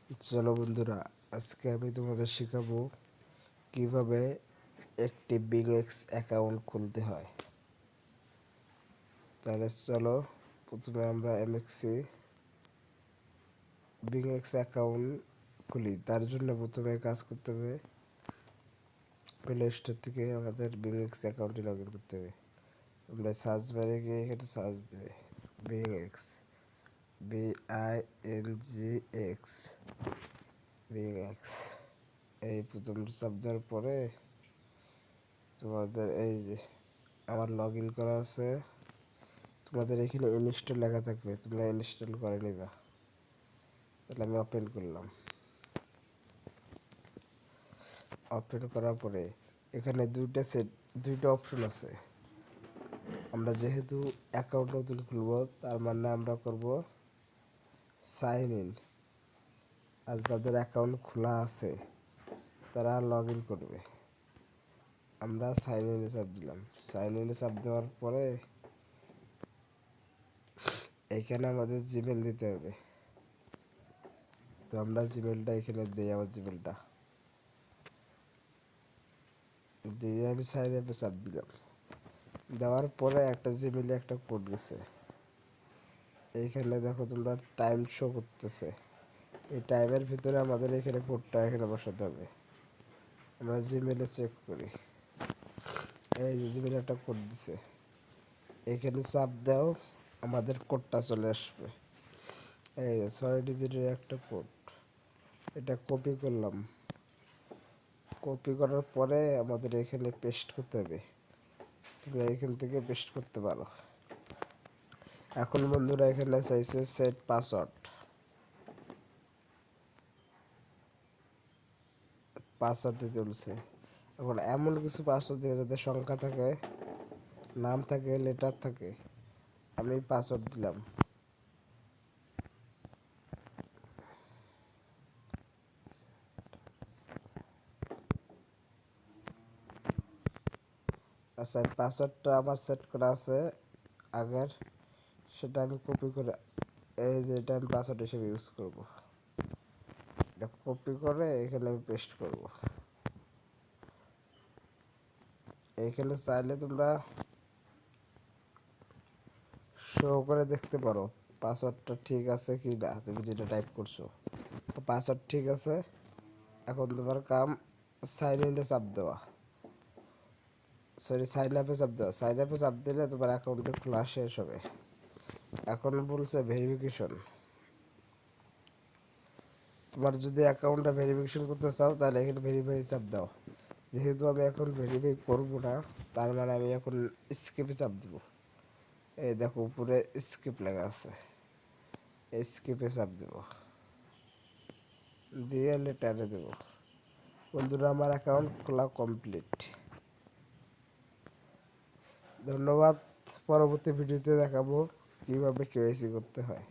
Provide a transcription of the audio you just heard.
চলো বন্ধুরা, আজকে আমি তোমাদের শেখাবো কিভাবে একটি বিংএক্স অ্যাকাউন্ট খুলতে হয়। তাহলে চলো, প্রথমে আমরা এমএক্সি বিংএক্স অ্যাকাউন্ট খুলি। তার জন্য প্রথমে কাজ করতে হবে, প্লে স্টোর থেকে আমাদের বিংএক্স অ্যাকাউন্টটি লগ ইন করতে হবে। তোমরা সার্চ বারে গিয়ে এখানে সার্চ দেবে বিংএক্স, BINGX বিংএক্স। এই প্রথম চাপ দেওয়ার পরে তোমাদের এই যে আমার লগ ইন করা আছে, তোমাদের এখানে ইনস্টল লেখা থাকবে, তোমরা ইনস্টল করে নিবা। তাহলে আমি ওপেন করলাম। ওপেন করার পরে এখানে দুইটা অপশন আছে। আমরা যেহেতু অ্যাকাউন্ট নতুন খুলবো, তার মানে আমরা করব সাইন ইন। আর যাদের অ্যাকাউন্ট খোলা আছে তারা লগ ইন করবে। আমরা সাইন ইনে চাপ দিলাম। সাইন ইনে চাপ দেওয়ার পরে এখানে আমাদের জিমেল দিতে হবে। তো আমরা জিমেলটা এখানে দিই, আমার জিমেলটা দিয়ে আমি সাইন আপে চাপ দিলাম। দেওয়ার পরে একটা জিমেলে একটা কোড গেছে। এইখানে দেখো তোমরা টাইম শো করতেছে। এই টাইমের ভিতরে আমাদের এখানে কোডটা এখানে বসাতে হবে। আমরা জিমেলে চেক করি, এই জিমেলে একটা কোড দিছে, এখানে চাপ দাও, আমাদের কোডটা চলে আসবে। এই 6 ডিজিটের একটা কোড, এটা কপি করলাম। কপি করার পরে আমাদের এখানে পেস্ট করতে হবে। তোমরা এখান থেকে পেস্ট করতে পারো। এখন বন্ধুরা এখানে চাইছে সেট পাসওয়ার্ড। পাসওয়ার্ড দিতে বলছে। এখন এমন কিছু পাসওয়ার্ড দিবে যাতে সংখ্যা থাকে, নাম থাকে, লেটার থাকে। আমি পাসওয়ার্ড দিলাম। আচ্ছা, পাসওয়ার্ডটা আমার সেট করা আছে আগের, সেটা আমি কপি করে এই যে এটা আমি পাসওয়ার্ড হিসেবে ইউজ করব। এটা কপি করে এখানে আমি পেস্ট করব। এইখানে চাইলে তোমরা শো করে দেখতে পারো পাসওয়ার্ডটা ঠিক আছে কি না। তুমি যেটা টাইপ করছো পাসওয়ার্ড ঠিক আছে। এখন তোমার কাম সাইন ইনে চাপ দেওয়া, সরি সাইন আপে চাপ দেওয়া। সাইন আপে চাপ দিলে তোমার অ্যাকাউন্টে খোলা শেষ হবে। এখন বলছে ভেরিফিকেশন। তোমার যদি অ্যাকাউন্টটা ভেরিফিকেশন করতে চাও তাহলে এখানে ভেরিফাই চাপ দাও। যেহেতু আমি এখন ভেরিফাই করবো না, তার মানে আমি এখন স্কিপে চাপ দেব। এই দেখো উপরে স্কিপ লেখা আছে, স্কিপে চাপ দেব দিয়ে লেটারে দেব। বন্ধুরা, আমার অ্যাকাউন্ট খোলা কমপ্লিট। ধন্যবাদ। পরবর্তী ভিডিওতে দেখাবো কিভাবে কেওয়াইসি করতে হয়।